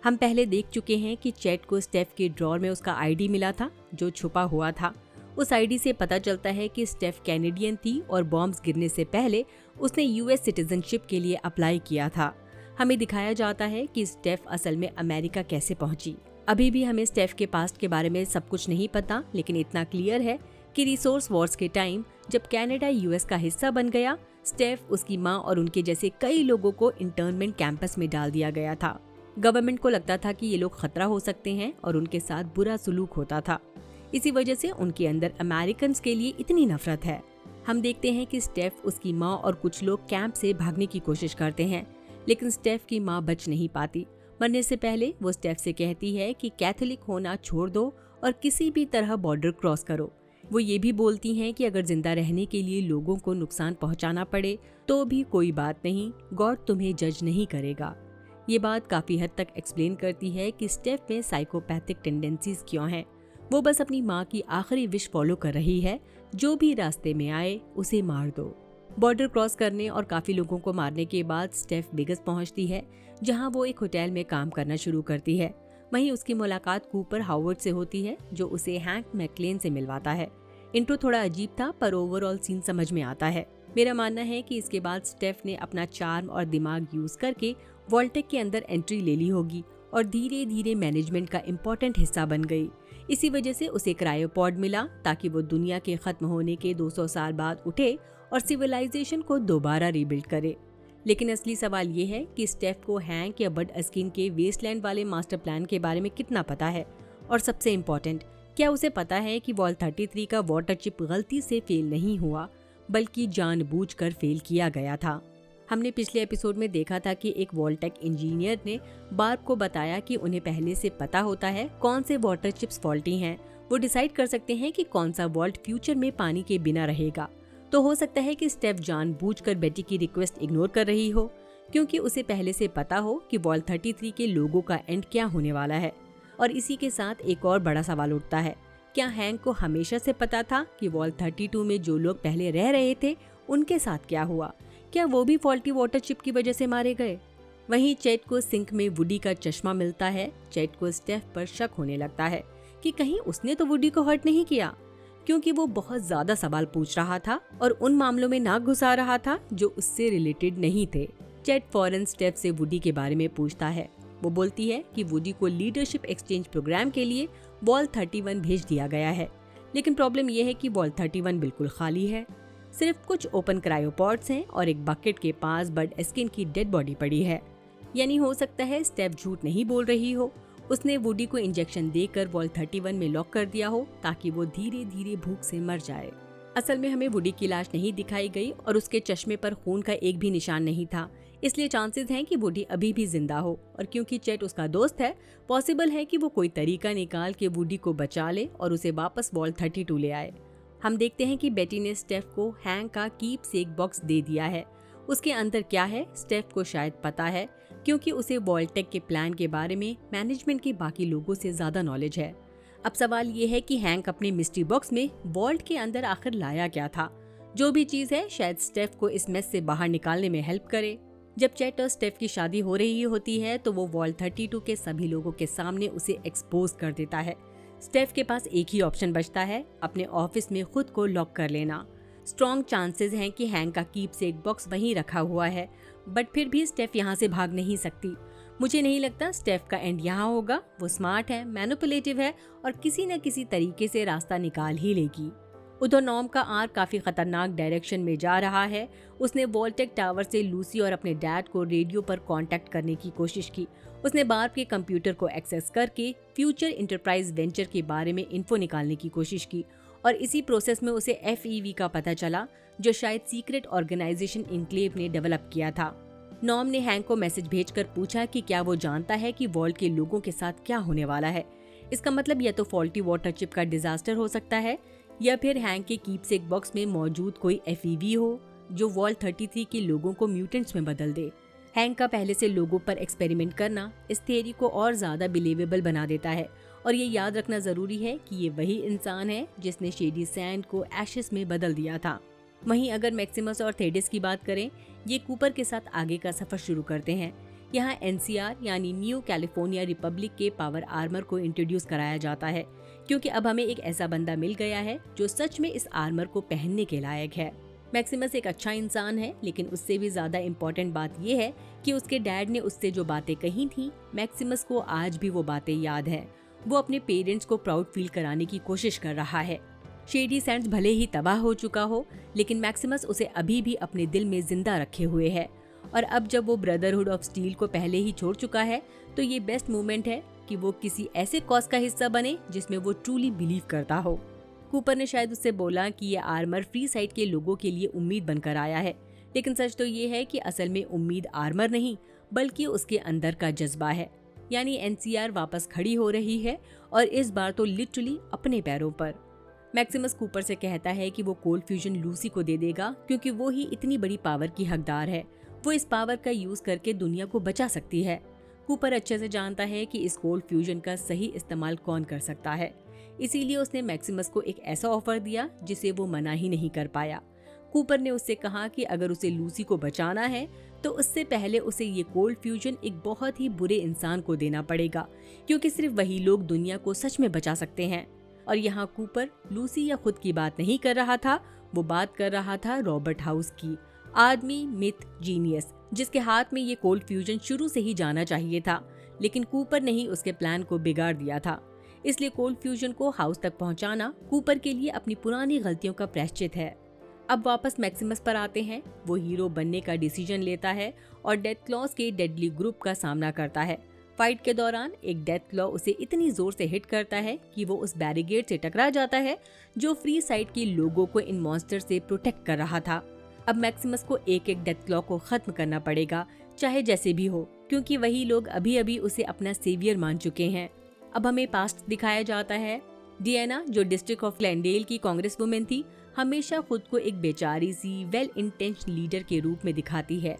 हम पहले देख चुके हैं कि चैट को स्टेफ के ड्रॉर में उसका आईडी मिला था जो छुपा हुआ था। उस आईडी से पता चलता है कि स्टेफ कैनेडियन थी और बॉम्ब्स गिरने से पहले उसने यूएस सिटीजनशिप के लिए अप्लाई किया था। हमें दिखाया जाता है कि स्टेफ असल में अमेरिका कैसे पहुंची। अभी भी हमें स्टेफ के पास्ट के बारे में सब कुछ नहीं पता, लेकिन इतना क्लियर है कि रिसोर्स वॉर्स के टाइम जब कनाडा यूएस का हिस्सा बन गया, स्टेफ, उसकी माँ और उनके जैसे कई लोगों को इंटर्नमेंट कैंपस में डाल दिया गया था। गवर्नमेंट को लगता था कि ये लोग खतरा हो सकते हैं और उनके साथ बुरा सुलूक होता था। इसी वजह से उनके अंदर अमेरिकन के लिए इतनी नफरत है। हम देखते हैं कि स्टेफ, उसकी माँ और कुछ लोग कैंप से भागने की कोशिश करते हैं, लेकिन स्टेफ की माँ बच नहीं पाती। मरने से पहले वो स्टेफ से कहती है कि कैथोलिक होना छोड़ दो और किसी भी तरह बॉर्डर क्रॉस करो। वो ये भी बोलती हैं कि अगर जिंदा रहने के लिए लोगों को नुकसान पहुंचाना पड़े तो भी कोई बात नहीं, गॉड तुम्हें जज नहीं करेगा। ये बात काफी हद तक एक्सप्लेन करती है कि स्टेफ में साइकोपैथिक टेंडेंसीज क्यों हैं। वो बस अपनी माँ की आखिरी विश फॉलो कर रही है, जो भी रास्ते में आए उसे मार दो। बॉर्डर क्रॉस करने और काफी लोगों को मारने के बाद स्टेफ वेगस पहुंचती है, जहां वो एक होटल में काम करना शुरू करती है। वहीं उसकी मुलाकात कूपर हावर्ड से होती है, जो उसे हैंक मैकलेन से मिलवाता है। इंट्रो थोड़ा अजीब था, पर ओवरऑल सीन समझ में आता है। मेरा मानना है कि इसके बाद स्टेफ ने अपना चार्म और दिमाग यूज करके वॉल्टेक के अंदर एंट्री ले ली होगी और धीरे धीरे मैनेजमेंट का इम्पोर्टेंट हिस्सा बन गई। इसी वजह से उसे क्रायोपॉड मिला ताकि वो दुनिया के खत्म होने के 200 साल बाद उठे और सिविलाइजेशन को दोबारा रीबिल्ड करे। लेकिन असली सवाल ये है कि स्टेफ को हैंक या बड अस्किन के वेस्टलैंड वाले मास्टर प्लान के बारे में कितना पता है, और सबसे इम्पोर्टेंट, क्या उसे पता है कि वॉल 33 का वाटर चिप गलती से फेल नहीं हुआ बल्कि जानबूझकर फेल किया गया था। हमने पिछले एपिसोड में देखा था कि एक वॉल्टेक इंजीनियर ने बार्ब को बताया कि उन्हें पहले से पता होता है कौन से वाटर चिप्स फॉल्टी हैं। वो डिसाइड कर सकते हैं कि कौन सा वॉल्ट फ्यूचर में पानी के बिना रहेगा। तो हो सकता है कि स्टेफ जानबूझकर बेटी की रिक्वेस्ट इग्नोर कर रही हो, क्योंकि उसे पहले से पता हो कि वॉल 33 के लोगों का एंड क्या होने वाला है। और इसी के साथ एक और बड़ा सवाल उठता है, क्या हैंक को हमेशा से पता था कि वॉल 32 में जो लोग पहले रह रहे थे उनके साथ क्या हुआ? क्या वो भी फॉल्टी वाटर चिप की वजह से मारे गए? वहीं चैट को सिंक में वुडी का चश्मा मिलता है। चैट को स्टेफ पर शक होने लगता है कि कहीं उसने तो वुडी को हर्ट नहीं किया, क्योंकि वो बहुत ज्यादा सवाल पूछ रहा था और उन मामलों में नाक घुसा रहा था जो उससे रिलेटेड नहीं थे। चैट फौरन स्टेफ से वुडी के बारे में पूछता है। वो बोलती है कि वुडी को लीडरशिप एक्सचेंज प्रोग्राम के लिए वॉल 31 भेज दिया गया है, लेकिन प्रॉब्लम यह है कि वॉल 31 बिल्कुल खाली है। सिर्फ कुछ ओपन क्रायोपॉड्स हैं और एक बकेट के पास बड एस्किन की डेड बॉडी पड़ी है। यानी हो सकता है स्टेफ झूठ नहीं बोल रही हो, उसने वुडी को इंजेक्शन देकर वॉल 31 में लॉक कर दिया हो ताकि वो धीरे धीरे भूख से मर जाए। असल में हमें वुडी की लाश नहीं दिखाई गई और उसके चश्मे पर खून का एक भी निशान नहीं था, इसलिए चांसेस हैं कि वुडी अभी भी जिंदा हो। और क्योंकि चैट उसका दोस्त है, पॉसिबल है कि वो कोई तरीका निकाल के वुडी को बचा ले और उसे वापस वॉल 32 ले आए। हम देखते हैं कि बेटी ने स्टेफ को हैंक का कीपसेक बॉक्स दे दिया है। उसके अंदर क्या है स्टेफ को शायद पता है, क्योंकि उसे वॉल्टेक के प्लान के बारे में मैनेजमेंट के बाकी लोगों से ज्यादा नॉलेज है। अब सवाल ये है कि हैंक अपने मिस्ट्री बॉक्स में वॉल्ट के अंदर आखिर लाया क्या था? जो भी चीज है, शायद स्टेफ को इस मेस से बाहर निकालने में हेल्प करे। जब चैट और स्टेफ की शादी हो रही होती है तो वो वॉल 32 के सभी लोगों के सामने उसे एक्सपोज कर देता है। स्टेफ के पास एक ही ऑप्शन बचता है, अपने ऑफिस में खुद को लॉक कर लेना। स्ट्रॉन्ग चांसेस हैं कि हैंक का कीपसेक बॉक्स वहीं रखा हुआ है, बट फिर भी स्टेफ यहाँ से भाग नहीं सकती। मुझे नहीं लगता स्टेफ का एंड यहाँ होगा। वो स्मार्ट है, मैनिपुलेटिव है और किसी न किसी तरीके से रास्ता निकाल ही लेगी। उधर नॉम का आर्क काफी खतरनाक डायरेक्शन में जा रहा है। उसने वॉल्टेक टावर से लूसी और अपने डैड को रेडियो पर कांटेक्ट करने की कोशिश की। उसने बार्ब के कंप्यूटर को एक्सेस करके फ्यूचर इंटरप्राइज वेंचर के बारे में इन्फो निकालने की कोशिश की, और इसी प्रोसेस में उसे FEV का पता चला, जो शायद सीक्रेट ऑर्गेनाइजेशन इनक्लेव ने डेवलप किया था। नॉम ने हैंक को मैसेज भेजकर पूछा कि क्या वो जानता है कि वॉल्ट के लोगों के साथ क्या होने वाला है। इसका मतलब या तो फॉल्टी वाटर चिप का डिजास्टर हो सकता है, या फिर हैंक के कीपसेक बॉक्स में मौजूद कोई FEV हो जो वॉल 33 के लोगों को म्यूटेंट्स में बदल दे। हैंक का पहले से लोगों पर एक्सपेरिमेंट करना इस थियरी को और ज्यादा बिलीवेबल बना देता है, और ये याद रखना जरूरी है कि ये वही इंसान है जिसने शेडी सैंड को एशेस में बदल दिया था। वहीं अगर मैक्सिमस और थेडिस की बात करें, ये कूपर के साथ आगे का सफर शुरू करते हैं। यहाँ NCR यानी न्यू कैलिफोर्निया रिपब्लिक के पावर आर्मर को इंट्रोड्यूस कराया जाता है, क्योंकि अब हमें एक ऐसा बंदा मिल गया है जो सच में इस आर्मर को पहनने के लायक है। मैक्सिमस एक अच्छा इंसान है, लेकिन उससे भी ज्यादा इम्पोर्टेंट बात यह है कि उसके डैड ने उससे जो बातें कही थी, मैक्सिमस को आज भी वो बातें याद है। वो अपने पेरेंट्स को प्राउड फील कराने की कोशिश कर रहा है। शेडी सैंड्स भले ही तबाह हो चुका हो, लेकिन मैक्सिमस उसे अभी भी अपने दिल में जिंदा रखे हुए है। और अब जब वो ब्रदरहुड ऑफ स्टील को पहले ही छोड़ चुका है, तो ये बेस्ट मोमेंट है कि वो किसी ऐसे कॉज का हिस्सा बने जिसमें वो ट्रूली बिलीव करता हो। कूपर ने शायद उससे बोला कि ये आर्मर फ्री साइड के लोगों के लिए उम्मीद बनकर आया है, लेकिन सच तो ये है कि असल में उम्मीद आर्मर नहीं, बल्कि उसके अंदर का जज्बा है। यानी NCR वापस खड़ी हो रही है, और इस बार तो लिटरली अपने पैरों पर। मैक्सिमस कूपर से कहता है कि वो कोल्ड फ्यूजन लूसी को दे देगा, क्योंकि वो ही इतनी बड़ी पावर की हकदार है। वो इस पावर का यूज करके दुनिया को बचा सकती है। कूपर अच्छे से जानता है कि इस कोल्ड फ्यूजन का सही इस्तेमाल कौन कर सकता है, इसीलिए उसने मैक्सिमस को एक ऐसा ऑफर दिया जिसे वो मना ही नहीं कर पाया। कूपर ने उससे कहा कि अगर उसे लूसी को बचाना है, तो उससे पहले उसे ये कोल्ड फ्यूजन एक बहुत ही बुरे इंसान को देना पड़ेगा, क्योंकि सिर्फ वही लोग दुनिया को सच में बचा सकते हैं। और यहाँ कूपर लूसी या खुद की बात नहीं कर रहा था, वो बात कर रहा था रॉबर्ट हाउस की, आदमी, मिथ, जीनियस, जिसके हाथ में ये कोल्ड फ्यूजन शुरू से ही जाना चाहिए था, लेकिन कूपर ने ही उसके प्लान को बिगाड़ दिया था। इसलिए कोल्ड फ्यूजन को हाउस तक पहुंचाना कूपर के लिए अपनी पुरानी गलतियों का प्रायश्चित है। अब वापस मैक्सिमस पर आते हैं। वो हीरो बनने का डिसीजन लेता है और डेथ क्लॉज के डेडली ग्रुप का सामना करता है। फाइट के दौरान एक डेथ क्लॉ उसे इतनी जोर से हिट करता है कि वो उस बैरिकेड से टकरा जाता है जो फ्री साइड के लोगों को इन मॉन्स्टर से प्रोटेक्ट कर रहा था। अब मैक्सिमस को एक एक डेथ क्लॉ को खत्म करना पड़ेगा, चाहे जैसे भी हो, क्योंकि वही लोग अभी अभी उसे अपना सेवियर मान चुके हैं। अब हमें पास्ट दिखाया जाता है। डियाना, जो डिस्ट्रिक्ट ऑफ ग्लेंडेल की कांग्रेस वुमेन थी, हमेशा खुद को एक बेचारी सी वेल इंटेंशन लीडर के रूप में दिखाती है।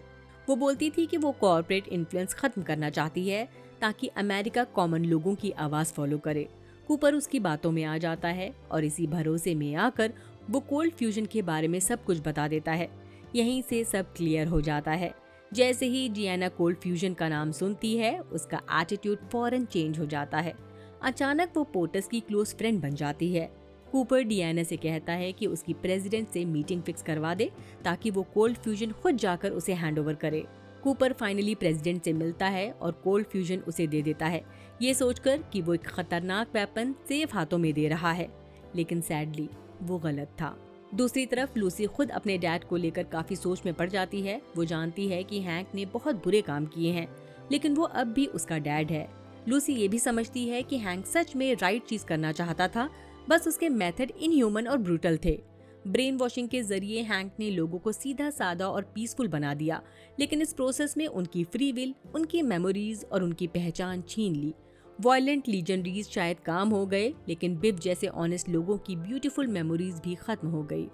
वो बोलती थी कि वो कॉर्पोरेट इन्फ्लुएंस खत्म करना चाहती है, ताकि अमेरिका कॉमन लोगों की आवाज फॉलो करे। कूपर उसकी बातों में आ जाता है और इसी भरोसे में आकर वो कोल्ड फ्यूजन के बारे में सब कुछ बता देता है। यहीं से सब क्लियर हो जाता है। जैसे ही डियाना कोल्ड फ्यूजन का नाम सुनती है, उसका एटीट्यूड फौरन चेंज हो जाता है। अचानक वो पोर्टस की क्लोज फ्रेंड बन जाती है। कूपर डियाना से कहता है कि उसकी प्रेसिडेंट से मीटिंग फिक्स करवा दे, ताकि वो कोल्ड फ्यूजन खुद जाकर उसे हैंडओवर करे। कूपर फाइनली प्रेसिडेंट से मिलता है और कोल्ड फ्यूजन उसे दे देता है, ये सोचकर कि वो एक खतरनाक वेपन सेफ हाथों में दे रहा है, लेकिन सैडली वो गलत था। दूसरी तरफ लूसी खुद अपने डैड को लेकर काफी सोच में पड़ जाती है। वो जानती है कि हैंक ने बहुत बुरे काम किए हैं, लेकिन वो अब भी उसका डैड है। लूसी ये भी समझती है कि हैंक सच में राइट चीज करना चाहता था, बस उसके मेथड इनह्यूमन और ब्रूटल थे। ब्रेन वॉशिंग के जरिए हैंक ने लोगों को सीधा साधा और पीसफुल बना दिया, लेकिन इस प्रोसेस में उनकी फ्री विल, उनकी मेमोरीज और उनकी पहचान छीन ली। वायलेंट लीजेंडरीज शायद काम हो गए, लेकिन बिफ जैसे ऑनेस्ट लोगों की ब्यूटीफुल मेमोरीज भी खत्म हो गई।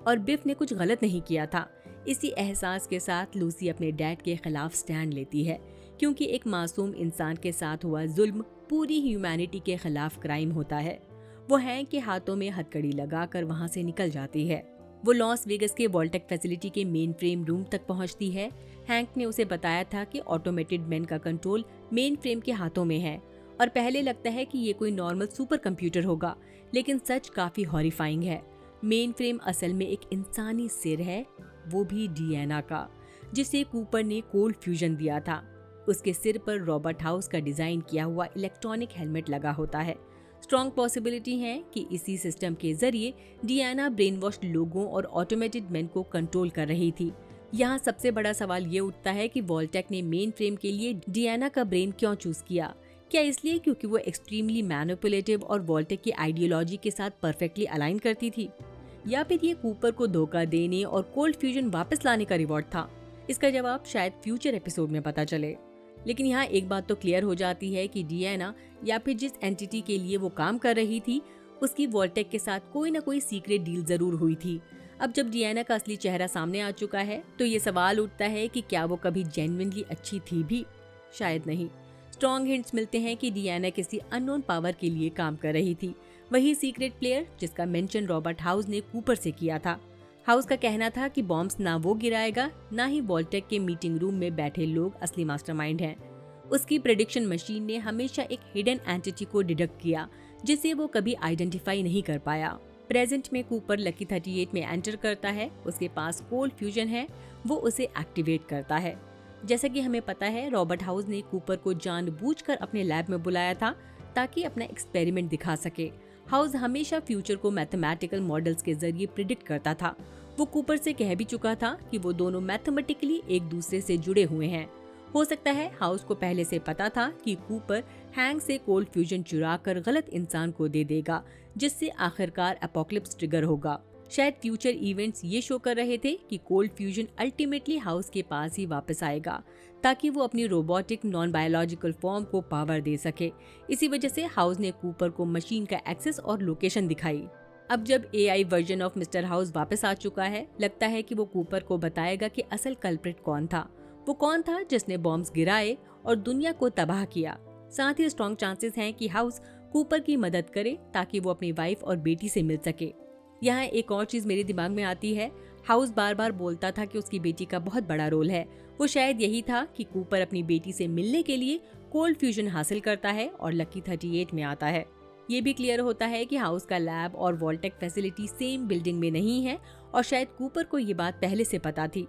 और बिफ ने कुछ गलत नहीं किया था। इसी एहसास के साथ लूसी अपने डैड के खिलाफ स्टैंड लेती है, क्योंकि एक मासूम इंसान के साथ हुआ जुल्म पूरी ह्यूमैनिटी के खिलाफ क्राइम होता है। वो हैंक के हाथों में हथकड़ी लगाकर वहां से निकल जाती है। वो लॉस वेगस के वॉल्टेक फैसिलिटी के मेन फ्रेम रूम तक पहुंचती है। हैंक ने उसे बताया था कि ऑटोमेटेड मैन का कंट्रोल मेन फ्रेम के हाथों में है, और पहले लगता है कि ये कोई नॉर्मल सुपर कंप्यूटर होगा, लेकिन सच काफी हॉरिफाइंग है। मेन फ्रेम असल में एक इंसानी सिर है, वो भी डियाना का, जिसे कूपर ने कोल्ड फ्यूजन दिया था। उसके सिर पर रॉबर्ट हाउस का डिजाइन किया हुआ इलेक्ट्रॉनिक हेलमेट लगा होता है। स्ट्रॉन्ग पॉसिबिलिटी है कि इसी सिस्टम के जरिए डियाना ब्रेन वॉश लोगों और ऑटोमेटेड मैन को कंट्रोल कर रही थी। यहाँ सबसे बड़ा सवाल ये उठता है कि वॉल्टेक ने मेन फ्रेम के लिए डियाना का ब्रेन क्यों चूज किया? क्या इसलिए क्योंकि वो एक्सट्रीमली मैनिपुलेटिव और वॉल्टेक की आइडियोलॉजी के साथ परफेक्टली अलाइन करती थी, या फिर ये कूपर को धोखा देने और कोल्ड फ्यूजन वापस लाने का रिवॉर्ड था? इसका जवाब शायद फ्यूचर एपिसोड में पता चले। लेकिन यहाँ एक बात तो क्लियर हो जाती है कि डियाना, या फिर जिस एंटिटी के लिए वो काम कर रही थी, उसकी वॉल्टेक के साथ कोई ना कोई सीक्रेट डील जरूर हुई थी। अब जब डियाना का असली चेहरा सामने आ चुका है, तो ये सवाल उठता है कि क्या वो कभी जेन्युइनली अच्छी थी भी? शायद नहीं। स्ट्रॉन्ग हिंट्स मिलते हैं कि डियाना किसी अननोन पावर के लिए काम कर रही थी, वही सीक्रेट प्लेयर जिसका मेंशन रॉबर्ट हाउस ने कूपर से किया था। हाउस का कहना था कि बॉम्ब्स ना वो गिराएगा, ना ही वॉल्टेक के मीटिंग रूम में बैठे लोग असली मास्टरमाइंड हैं। उसकी प्रेडिक्शन मशीन ने हमेशा एक हिडन एंटिटी को डिडक्ट किया, जिसे वो कभी आइडेंटिफाई नहीं कर पाया। प्रेजेंट में कूपर लकी 38 में एंटर करता है, उसके पास कोल्ड फ्यूजन है, वो उसे एक्टिवेट करता है। जैसा कि हमें पता है, रॉबर्ट हाउस ने कूपर को जानबूझकर अपने लैब में बुलाया था ताकि अपना एक्सपेरिमेंट दिखा सके। हाउस हमेशा फ्यूचर को मैथमेटिकल मॉडल्स के जरिए प्रिडिक्ट करता था। वो कूपर से कह भी चुका था कि वो दोनों मैथमेटिकली एक दूसरे से जुड़े हुए हैं। हो सकता है हाउस को पहले से पता था कि कूपर हैंक से कोल्ड फ्यूजन चुरा कर गलत इंसान को दे देगा, जिससे आखिरकार एपोक्लिप्स ट्रिगर होगा। शायद फ्यूचर इवेंट्स ये शो कर रहे थे कि कोल्ड फ्यूजन अल्टीमेटली हाउस के पास ही वापस आएगा, ताकि वो अपनी रोबोटिक नॉन बायोलॉजिकल फॉर्म को पावर दे सके। इसी वजह से हाउस ने कूपर को मशीन का एक्सेस और लोकेशन दिखाई। अब जब AI version of mister house वापस आ चुका है, लगता है कि वो कूपर को बताएगा कि असल कल्प्रिट कौन था। वो कौन था जिसने बॉम्ब्स गिराए और दुनिया को तबाह किया। साथ ही स्ट्रॉन्ग चांसेस हैं कि हाउस कूपर की मदद करे ताकि वो अपनी वाइफ और बेटी से मिल सके। यहाँ एक और चीज मेरे दिमाग में आती है। हाउस बार बार बोलता था कि उसकी बेटी का बहुत बड़ा रोल है। वो शायद यही था कि कूपर अपनी बेटी से मिलने के लिए कोल्ड फ्यूजन हासिल करता है और लकी 38 में आता है। ये भी क्लियर होता है कि हाउस का लैब और वॉल्टेक फैसिलिटी सेम बिल्डिंग में नहीं है और शायद कूपर को ये बात पहले से पता थी।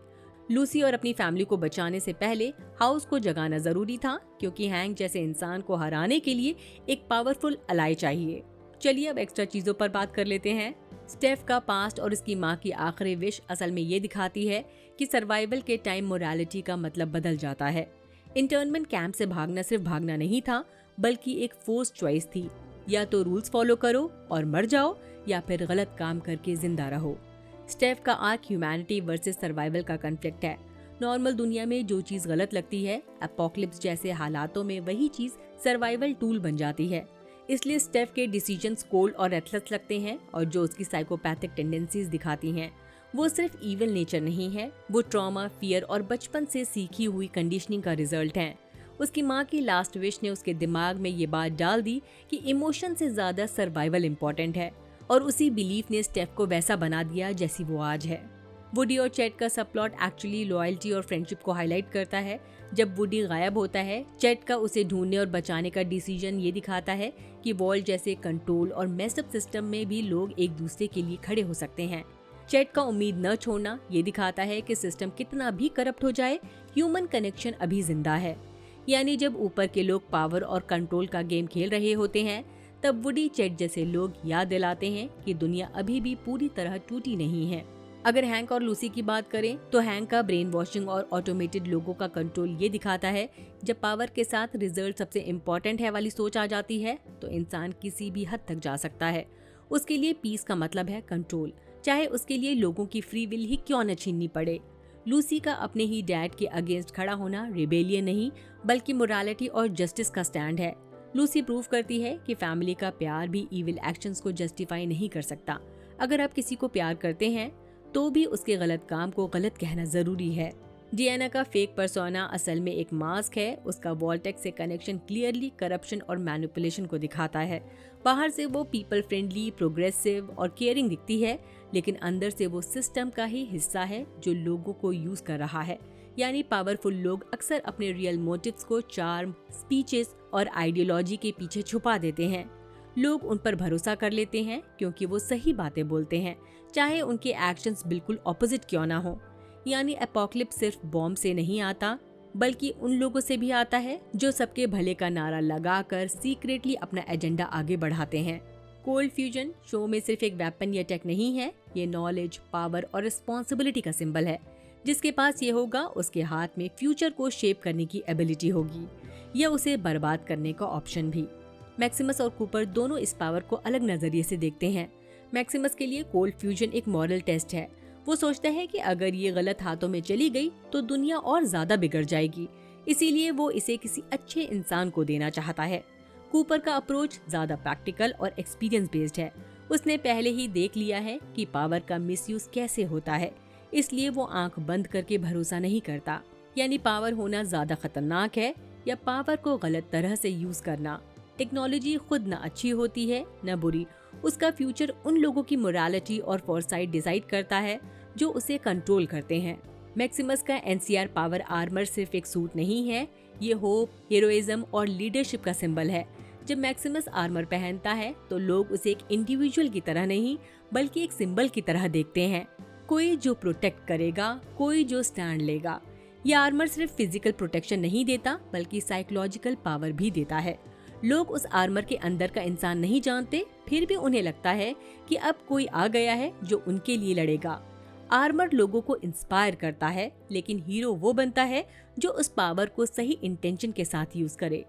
लूसी और अपनी फैमिली को बचाने से पहले हाउस को जगाना जरूरी था, क्योंकि हैंक जैसे इंसान को हराने के लिए एक पावरफुल अलाई चाहिए। चलिए अब एक्स्ट्रा चीजों पर बात कर लेते हैं। स्टेफ का पास्ट और उसकी माँ की आखिरी विश असल में ये दिखाती है कि सर्वाइवल के टाइम मोरालिटी का मतलब बदल जाता है। इंटर्नमेंट कैंप से भागना सिर्फ भागना नहीं था, बल्कि एक फोर्स चॉइस थी। या तो रूल्स फॉलो करो और मर जाओ, या फिर गलत काम करके जिंदा रहो। स्टेफ का आर्क ह्यूमैनिटी वर्सेस सर्वाइवल का कॉन्फ्लिक्ट है। नॉर्मल दुनिया में जो चीज गलत लगती है, एपोक्लिप्स जैसे हालातों में वही चीज सर्वाइवल टूल बन जाती है। इसलिए स्टेफ के डिसीजंस कोल्ड और रेथलेस लगते हैं, और जो उसकी साइकोपैथिक टेंडेंसीज दिखाती हैं, वो सिर्फ इविल नेचर नहीं है, वो ट्रॉमा, फियर और बचपन से सीखी हुई कंडीशनिंग का रिजल्ट है। उसकी माँ की लास्ट विश ने उसके दिमाग में ये बात डाल दी कि इमोशन से ज्यादा सर्वाइवल इम्पोर्टेंट है, और उसी बिलीफ ने स्टेफ को वैसा बना दिया जैसी वो आज है। वुडी और चैट का सब प्लॉट एक्चुअली लॉयल्टी और फ्रेंडशिप को हाईलाइट करता है। जब वुडी गायब होता है, चैट का उसे ढूंढने और बचाने का डिसीजन ये दिखाता है कि वॉल्ट जैसे कंट्रोल और मेसअप सिस्टम में भी लोग एक दूसरे के लिए खड़े हो सकते हैं। चैट का उम्मीद न छोड़ना ये दिखाता है कि सिस्टम कितना भी करप्ट हो जाए, ह्यूमन कनेक्शन अभी जिंदा है। यानी जब ऊपर के लोग पावर और कंट्रोल का गेम खेल रहे होते हैं, तब वुडी चैट जैसे लोग याद दिलाते हैं कि दुनिया अभी भी पूरी तरह टूटी नहीं है। अगर हैंक और लूसी की बात करें, तो हैंक का ब्रेन वॉशिंग और ऑटोमेटेड लोगों का कंट्रोल ये दिखाता है, जब पावर के साथ रिजल्ट सबसे इम्पोर्टेंट है वाली सोच आ जाती है, तो इंसान किसी भी हद तक जा सकता है। उसके लिए पीस का मतलब है कंट्रोल, चाहे उसके लिए लोगों की फ्री विल ही क्यों न छीननी पड़े। लूसी का अपने ही डैड के अगेंस्ट खड़ा होना रिबेलियन नहीं, बल्कि मोरालिटी और जस्टिस का स्टैंड है। लूसी प्रूव करती है कि फैमिली का प्यार भी इविल एक्शंस को जस्टिफाई नहीं कर सकता। अगर आप किसी को प्यार करते हैं, तो भी उसके गलत काम को गलत कहना जरूरी है। डियाना का फेक पर्सोना असल में एक मास्क है। उसका वॉल्टेक से कनेक्शन क्लियरली करप्शन और मैनिपुलेशन को दिखाता है। बाहर से वो पीपल फ्रेंडली, प्रोग्रेसिव और केयरिंग दिखती है, लेकिन अंदर से वो सिस्टम का ही हिस्सा है जो लोगों को यूज कर रहा है। यानी पावरफुल लोग अक्सर अपने रियल मोटिव्स को चार्म, स्पीचेस और आइडियोलॉजी के पीछे छुपा देते हैं। लोग उन पर भरोसा कर लेते हैं क्योंकि वो सही बातें बोलते हैं, चाहे उनके एक्शंस बिल्कुल ऑपोजिट क्यों ना हो। यानी एपोक्लिप्स सिर्फ बॉम्ब से नहीं आता, बल्कि उन लोगों से भी आता है जो सबके भले का नारा लगाकर सीक्रेटली अपना एजेंडा आगे बढ़ाते हैं। कोल्ड फ्यूजन शो में सिर्फ एक वेपन या टेक नहीं है, ये नॉलेज, पावर और रिस्पॉन्सिबिलिटी का सिंबल है। जिसके पास ये होगा, उसके हाथ में फ्यूचर को शेप करने की एबिलिटी होगी, या उसे बर्बाद करने का ऑप्शन भी। मैक्सिमस और कूपर दोनों इस पावर को अलग नजरिए से देखते हैं। मैक्सिमस के लिए कोल्ड फ्यूजन एक मॉरल टेस्ट है। वो सोचता है कि अगर ये गलत हाथों में चली गई तो दुनिया और ज्यादा बिगड़ जाएगी, इसीलिए वो इसे किसी अच्छे इंसान को देना चाहता है। कूपर का अप्रोच ज्यादा प्रैक्टिकल और एक्सपीरियंस बेस्ड है। उसने पहले ही देख लिया है कि पावर का मिसयूज कैसे होता है, इसलिए वो आंख बंद करके भरोसा नहीं करता। यानी पावर होना ज्यादा खतरनाक है या पावर को गलत तरह से यूज करना। टेक्नोलॉजी खुद न अच्छी होती है न बुरी, उसका फ्यूचर उन लोगों की मोरालिटी और फोरसाइट डिसाइड करता है जो उसे कंट्रोल करते हैं। मैक्सिमस का एनसीआर पावर आर्मर सिर्फ एक सूट नहीं है, ये होप, हीरोइज्म और लीडरशिप का सिंबल है। जब मैक्सिमस आर्मर पहनता है तो लोग उसे एक इंडिविजुअल की तरह नहीं बल्कि एक सिंबल की तरह देखते हैं। कोई जो प्रोटेक्ट करेगा, कोई जो स्टैंड लेगा। ये आर्मर सिर्फ फिजिकल प्रोटेक्शन नहीं देता बल्कि साइकोलॉजिकल पावर भी देता है। लोग उस आर्मर के अंदर का इंसान नहीं जानते, फिर भी उन्हें लगता है कि अब कोई आ गया है जो उनके लिए लड़ेगा। आर्मर लोगों को इंस्पायर करता है, लेकिन हीरो वो बनता है जो उस पावर को सही इंटेंशन के साथ यूज करे।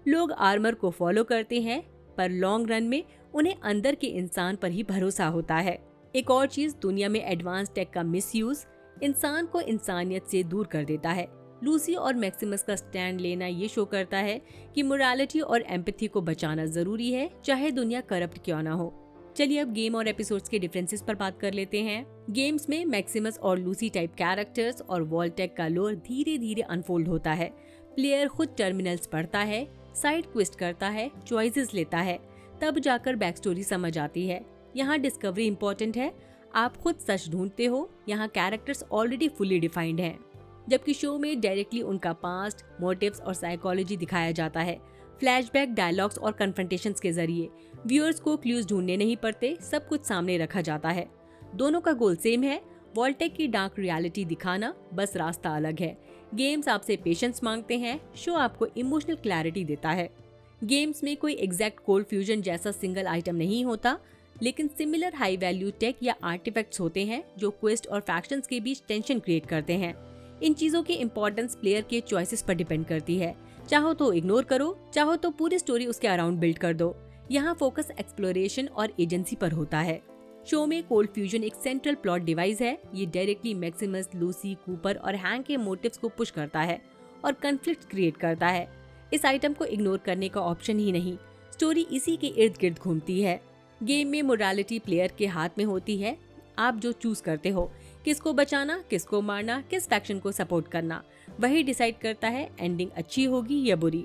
लोग आर्मर को फॉलो करते हैं, पर लॉन्ग रन में उन्हें अंदर के इंसान पर ही भरोसा होता है। एक और चीज, दुनिया में एडवांस टेक का मिसयूज इंसान को इंसानियत से दूर कर देता है। लूसी और मैक्सिमस का स्टैंड लेना ये शो करता है कि मोरालिटी और एम्पैथी को बचाना जरूरी है, चाहे दुनिया करप्ट क्यों ना हो। चलिए अब गेम और एपिसोड्स के डिफरेंसेस पर बात कर लेते हैं। गेम्स में मैक्सिमस और लूसी टाइप कैरेक्टर्स और वॉल्टेक का लोर धीरे धीरे अनफोल्ड होता है। प्लेयर खुद टर्मिनल्स पढ़ता है, साइड क्वेस्ट करता है, चॉइसेस लेता है, तब जाकर बैक स्टोरी समझ आती है। यहाँ डिस्कवरी इम्पोर्टेंट है, आप खुद सच ढूंढते हो। यहाँ कैरेक्टर्स ऑलरेडी फुली डिफाइंड हैं, जबकि शो में डायरेक्टली उनका पास्ट, मोटिव्स और साइकोलॉजी दिखाया जाता है। फ्लैशबैक, डायलॉग्स और कन्फ्रंटेशंस के जरिए व्यूअर्स को क्लूज ढूंढने नहीं पड़ते, सब कुछ सामने रखा जाता है। दोनों का गोल सेम है, वॉल्टेक की डार्क रियलिटी दिखाना, बस रास्ता अलग है। गेम्स आपसे पेशेंस मांगते हैं, शो आपको इमोशनल क्लैरिटी देता है। गेम्स में कोई एग्जैक्ट कोल्ड फ्यूजन जैसा सिंगल आइटम नहीं होता, लेकिन सिमिलर हाई वैल्यू टेक या आर्टिफैक्ट्स होते हैं जो क्वेस्ट और फैक्शंस के बीच टेंशन क्रिएट करते हैं। इन चीजों की इंपॉर्टेंस प्लेयर के चॉइसेस पर डिपेंड करती है। चाहो तो इग्नोर करो, चाहो तो पूरी स्टोरी उसके अराउंड बिल्ड कर दो। यहाँ फोकस एक्सप्लोरेशन और एजेंसी पर होता है। शो में कोल्ड फ्यूजन एक सेंट्रल प्लॉट डिवाइस है। ये डायरेक्टली मैक्सिमस, लूसी, कूपर और हैंक के मोटिव्स को पुश करता है और कन्फ्लिक्ट क्रिएट करता है। इस आइटम को इग्नोर करने का ऑप्शन ही नहीं, स्टोरी इसी के इर्द गिर्द घूमती है। गेम में मोरालिटी प्लेयर के हाथ में होती है, आप जो चूज करते हो, किसको बचाना, किसको मारना, किस फैक्शन को सपोर्ट करना, वही डिसाइड करता है एंडिंग अच्छी होगी या बुरी।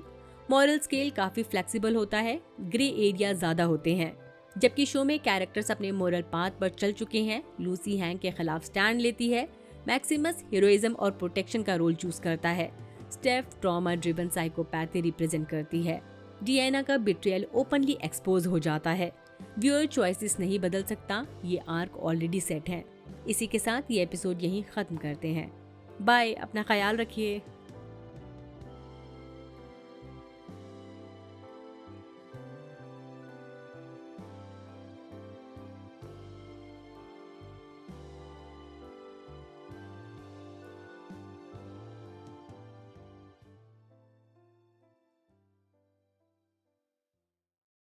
मॉरल स्केल काफी फ्लेक्सिबल होता है, ग्रे एरिया ज्यादा होते हैं। जबकि शो में कैरेक्टर्स अपने मोरल पाथ पर चल चुके हैं। लूसी हैंक के खिलाफ स्टैंड लेती है, मैक्सिमस हीरोइज्म और प्रोटेक्शन का रोल चूज करता है, Steph trauma driven psychopathy represent करती है, डियाना का बिट्रियल ओपनली एक्सपोज हो जाता है। व्यूअर चॉइसेस नहीं बदल सकता, ये आर्क ऑलरेडी सेट है। इसी के साथ ये एपिसोड यहीं खत्म करते हैं। बाय, अपना ख्याल रखिए।